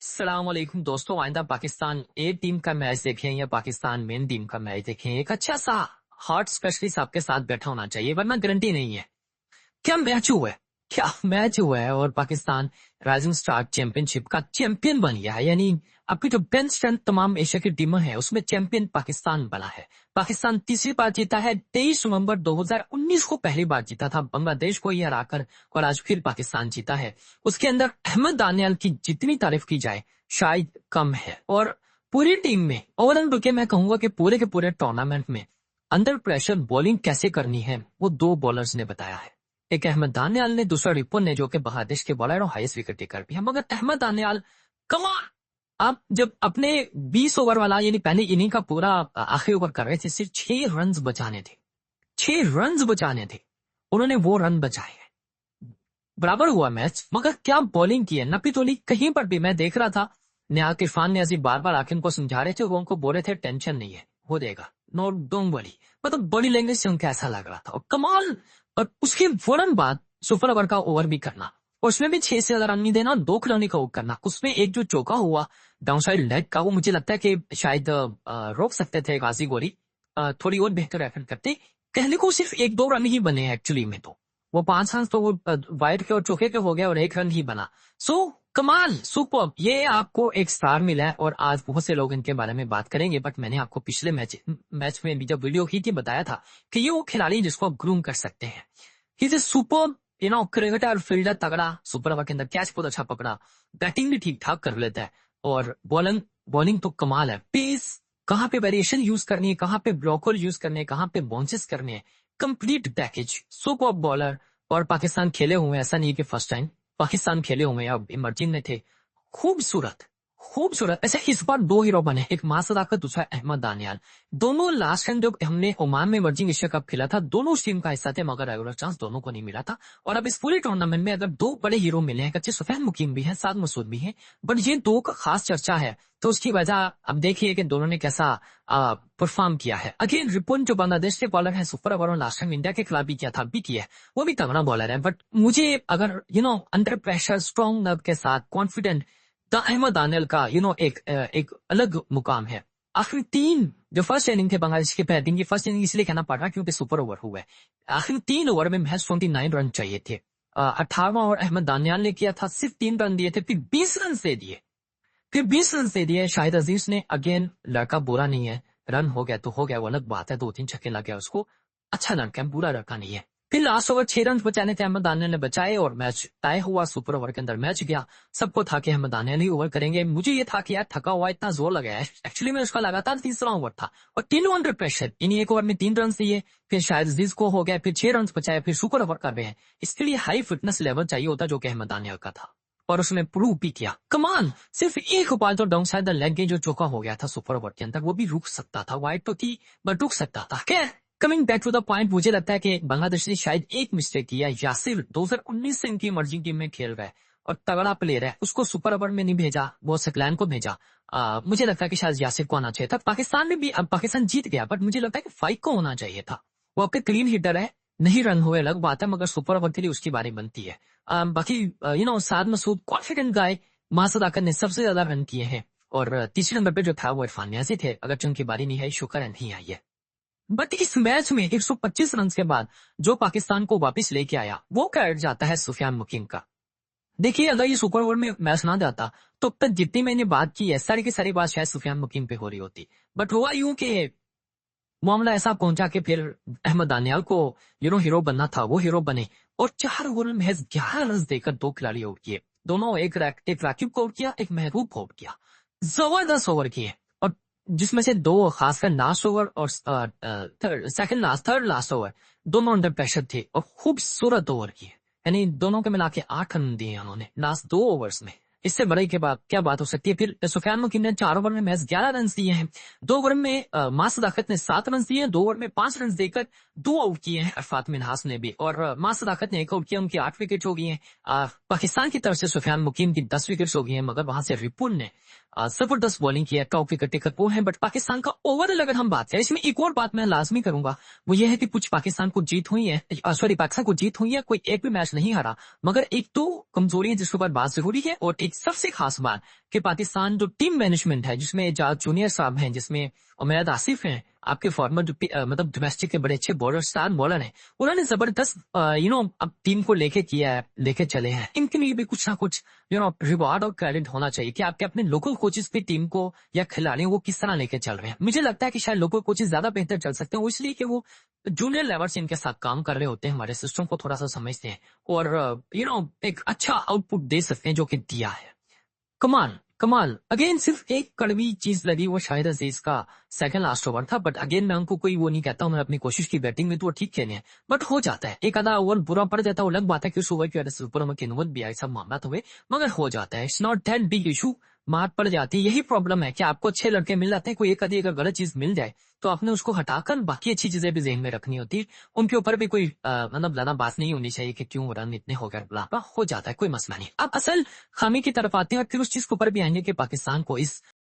अस्सलाम वालेकुम दोस्तों, आइंदा पाकिस्तान ए टीम का मैच देखें या पाकिस्तान मेन टीम का मैच देखें, एक अच्छा सा हार्ट स्पेशलिस्ट आपके साथ बैठा होना चाहिए, वरना गारंटी नहीं है। क्या मैच हुआ है, क्या मैच हुआ है और पाकिस्तान राइजिंग स्टार चैंपियनशिप का चैंपियन बन गया है। यानी आपकी जो बेंच स्ट्रेंथ तमाम एशिया की टीमें हैं उसमें चैंपियन पाकिस्तान बना है। पाकिस्तान तीसरी बार जीता है, 23 नवंबर 2019 को पहली बार जीता था बांग्लादेश को ये हराकर, और आज फिर पाकिस्तान जीता है। उसके अंदर अहमद दानियाल की जितनी तारीफ की जाए शायद कम है। और पूरी टीम में ओवरऑल बल्कि मैं कहूंगा कि पूरे के पूरे टूर्नामेंट में अंडर प्रेशर बॉलिंग कैसे करनी है वो दो बॉलर्स ने बताया है। एक अहमद दानियाल ने, दूसरा रिपुन ने, जो कि बांग्लादेश के बॉलर और हाईएस्ट विकेट टेकर भी है। मगर अहमद दानियाल कमाल, आप जब अपने 20 ओवर वाला यानी पहले इनिंग का पूरा आखिरी ओवर कर रहे थे, सिर्फ 6 रन बचाने थे, 6 रन बचाने थे, उन्होंने वो रन बचाए हैं। बराबर हुआ मैच, मगर क्या बॉलिंग की है। नपी तोली कहीं पर भी मैं देख रहा था, नियाज इरफान नियाजी बार बार आके उनको समझा रहे थे, वो उनको बोल रहे थे टेंशन नहीं है, हो जाएगा, नो डोंट वरी। मतलब बॉडी लैंग्वेज से उनको ऐसा लग रहा था, और कमाल। और उसके फौरन बाद सुपर ओवर का ओवर भी करना, और उसमें भी 6 से ज्यादा रन नहीं देना, 2 खिलाड़ी का ओवर करना। उसमें एक जो चौका हुआ डाउन साइड लेग का, वो मुझे लगता है कि शायद रोक सकते थे गाजी गोरी, थोड़ी और बेहतर एफर्ट करते। कहने को सिर्फ 1-2 रन ही बने एक्चुअली में, तो वो 5 रन तो वो वाइड के और चौके के हो गए और 1 रन ही बना। सो कमाल, सुपर, ये आपको एक स्टार मिला है। और आज बहुत से लोग इनके बारे में बात करेंगे, बट मैंने आपको पिछले मैच में भी जब वीडियो की थी बताया था कि ये वो खिलाड़ी जिसको आप ग्रूम कर सकते हैं। He is super, cricketer, fielder तगड़ा, सुपर ओवर के अंदर कैच बहुत अच्छा पकड़ा, बैटिंग भी ठीक ठाक कर लेता है, और बॉलिंग बॉलिंग तो कमाल है। पेस, कहाँ पे वेरिएशन यूज करनी है, कहाँ पे ब्लॉकर यूज करने हैं, कहाँ पे बाउंसेस करने हैं, कंप्लीट पैकेज, सुपर बॉलर। और पाकिस्तान खेले हुए, ऐसा नहीं कि फर्स्ट टाइम पाकिस्तान खेले हुए हैं, अब इमर्जिंग में थे। खूबसूरत, खूबसूरत। ऐसे इस बार 2 हीरो बने, एक मां सदाकत, दूसरा अहमद दानियाल। दोनों लास्ट टाइम जब हमने ओमान में इमर्जिंग एशिया कप खेला था, दोनों उस टीम का हिस्सा थे, मगर रेगुलर चांस दोनों को नहीं मिला था। और अब इस पूरे टूर्नामेंट में अगर 2 बड़े हीरो मिले हैं, कच्चे सुफैन मुकीम भी है, साद मसूद भी है, बट ये 2 का खास चर्चा है। तो उसकी वजह अब देखिए कि दोनों ने कैसा परफॉर्म किया है। अगेन रिपुन जो बांग्लादेश के बॉलर है, super over last time India के खिलाफ भी किया था, भी किया है, वो भी तगड़ा बॉलर है। बट मुझे अगर अंडर प्रेशर स्ट्रॉन्ग नर्व के साथ कॉन्फिडेंट, द अहमद दानियल का एक अलग मुकाम है। आखिरी 3 जो फर्स्ट इनिंग थे बांग्लादेश के बैटिंग की, फर्स्ट इनिंग इसलिए कहना पड़ रहा क्योंकि सुपर ओवर हुआ है। आखिरी 3 ओवर में महज 29 रन चाहिए थे। 18वां ओवर अहमद दानियाल ने किया था, सिर्फ 3 रन दिए थे, फिर 20 रन दे दिए, फिर 20 रन दे दिए। शाहिद अजीज ने, अगेन लड़का बुरा नहीं है, रन हो गया तो हो गया, वो अलग बात है, 2-3 छक्के लग गया उसको, अच्छा लड़का है, बुरा लड़का नहीं है। फिर लास्ट ओवर 6 रन बचाने थे, अहमद दानियाल ने बचाए और मैच तय हुआ। सुपर ओवर के अंदर मैच गया, सबको था कि अहमद दानियाल ही ओवर करेंगे। मुझे ये था कि यार थका हुआ, इतना जोर लगा है, एक्चुअली में उसका लगातार तीसरा ओवर था और तीनों अंडर प्रेशर। इन्हीं एक ओवर में 3 रन दिए, फिर शायद अजीज को हो गया, फिर 6 रन बचाए, फिर सुपर ओवर कर रहे हैं। इसके लिए हाई फिटनेस लेवल चाहिए होता जो कि अहमद दानियाल का था, और उसने प्रूव भी किया। कमान, सिर्फ एक बॉल तो डाउन साइड द लेग गई जो चौका हो गया था सुपर ओवर के अंदर, वो भी रुक सकता था, वाइड तो थी बट रुक सकता था। खैर, coming back to the point, मुझे लगता है कि बांग्लादेश ने शायद एक मिस्टेक किया। यासिर 2019 से इनकी इमर्जिंग टीम में खेल रहा है और तगड़ा प्लेयर है, उसको सुपर ओवर में नहीं भेजा, वो सकलैन को भेजा। मुझे लगता है कि शायद यासिर को आना चाहिए था। पाकिस्तान में भी, अब पाकिस्तान जीत गया, बट मुझे लगता है कि फाइक को होना चाहिए था। वो आपके क्लीन हिटर है, नहीं रन हुए अलग बात है, मगर सुपर ओवर के लिए उसकी बारी बनती है। बाकी साद मसूद कॉन्फिडेंट गाय, मां सदाकत ने सबसे ज्यादा रन किए हैं, और तीसरे नंबर पे जो था वो इरफान नियाजी थे, अगर उनकी बारी नहीं आई, शुक्र है नहीं आई है। बट इस मैच में 125 रन के बाद जो पाकिस्तान को वापस लेके आया, वो कैरेक्टर जाता है सुफियान मुकीम का। देखिए, अगर ये सुपर ओवर में मैच ना जाता तो अब तक जितनी मैंने बात की है, सारी की सारी बात शायद सुफियान मुकीम पे हो रही होती। बट हुआ यूं कि मामला ऐसा पहुंचा कि फिर अहमद दानियाल को हीरो बनना था, वो हीरो बने, और 4 ओवर में महज 11 रन देकर 2 खिलाड़ी आउट किए। दोनों, एक राकिब को आउट किया, एक महबूब को आउट किया। जबरदस्त ओवर किए, और जिसमें से 2 खासकर लास्ट ओवर और थर्ड लास्ट ओवर, दोनों अंडर प्रेशर थे और खूबसूरत ओवर किए। यानी दोनों के मिला के 8 रन दिए उन्होंने लास्ट 2 ओवर्स में। इससे बड़े के बाद क्या बात हो सकती है। फिर सुफियान मुकीम ने 4 ओवर में महज 11 रन दिए हैं। 2 ओवर में मां सदाकत ने 7 रन दिए, 2 ओवर में 5 रन देकर 2 आउट किए हैं अरफात मिन्हास ने भी, और मां सदाकत ने 1 आउट किया, उनकी 8 विकेट हो गई हैं। पाकिस्तान की तरफ से सुफियान मुकीम की 10 विकेट हो गई हैं, मगर वहां से रिपुन ने जबरदस्त बॉलिंग की है, टॉप विकेट टेकर वो है, बट पाकिस्तान का ओवरऑल अगर हम बात करें, इसमें एक और बात मैं लाजमी करूंगा, वो ये है कि कुछ पाकिस्तान को जीत हुई है, सॉरी पाकिस्तान को जीत हुई है, कोई एक भी मैच नहीं हारा, मगर एक तो कमजोरी है जिसके ऊपर बात जरूरी है, और एक सबसे खास बात कि पाकिस्तान जो टीम मैनेजमेंट है, जिसमें एजाज जूनियर साहब हैं, जिसमें उमैद आसिफ हैं, आपके फॉर्मर जो मतलब डोमेस्टिक के बड़े अच्छे बॉलर, स्टार बॉलर हैं, उन्होंने जबरदस्त अब टीम को लेके किया है, लेके चले हैं। इनके लिए भी कुछ ना कुछ रिवॉर्ड और क्रेडिट होना चाहिए कि आपके अपने लोकल कोचेस भी टीम को या खिलाड़ियों को किस तरह लेके चल रहे हैं। मुझे लगता है कि शायद लोकल कोचेस ज्यादा बेहतर चल सकते हैं, वो इसलिए कि वो जूनियर लेवल से इनके साथ काम कर रहे होते हैं, हमारे सिस्टम को थोड़ा सा समझते हैं, और एक अच्छा आउटपुट दे सकते हैं, जो कि दिया है। कमाल कमाल अगेन, सिर्फ एक कड़वी चीज लगी, वो शाहिद अजीज का सेकंड लास्ट ओवर था, बट अगेन मैं उनको कोई वो नहीं कहता, उन्होंने अपनी कोशिश की बैटिंग में, तो वो ठीक खेले हैं, बट हो जाता है, एक आधा ओवर बुरा पड़ जाता है, वो अलग बात है कि उस ओवर की वजह से सुपर ओवर की नौबत भी आई, सब मामला तो हुए, मगर हो जाता है, it's not that big issue. मार पड़ जाती है, यही प्रॉब्लम है कि आपको अच्छे लड़के मिल जाते हैं, कोई एक आधी अगर गलत चीज मिल जाए तो आपने उसको हटाकर बाकी अच्छी चीजें भी ज़हन में रखनी होती है, उनके ऊपर भी कोई मतलब ज्यादा बात नहीं होनी चाहिए कि क्यों रन इतने हो गए, ब्ला ब्ला, हो जाता है, कोई मसला नहीं। अब असल खामी की तरफ आते हैं और फिर उस चीज के ऊपर भी आएंगे कि पाकिस्तान को इस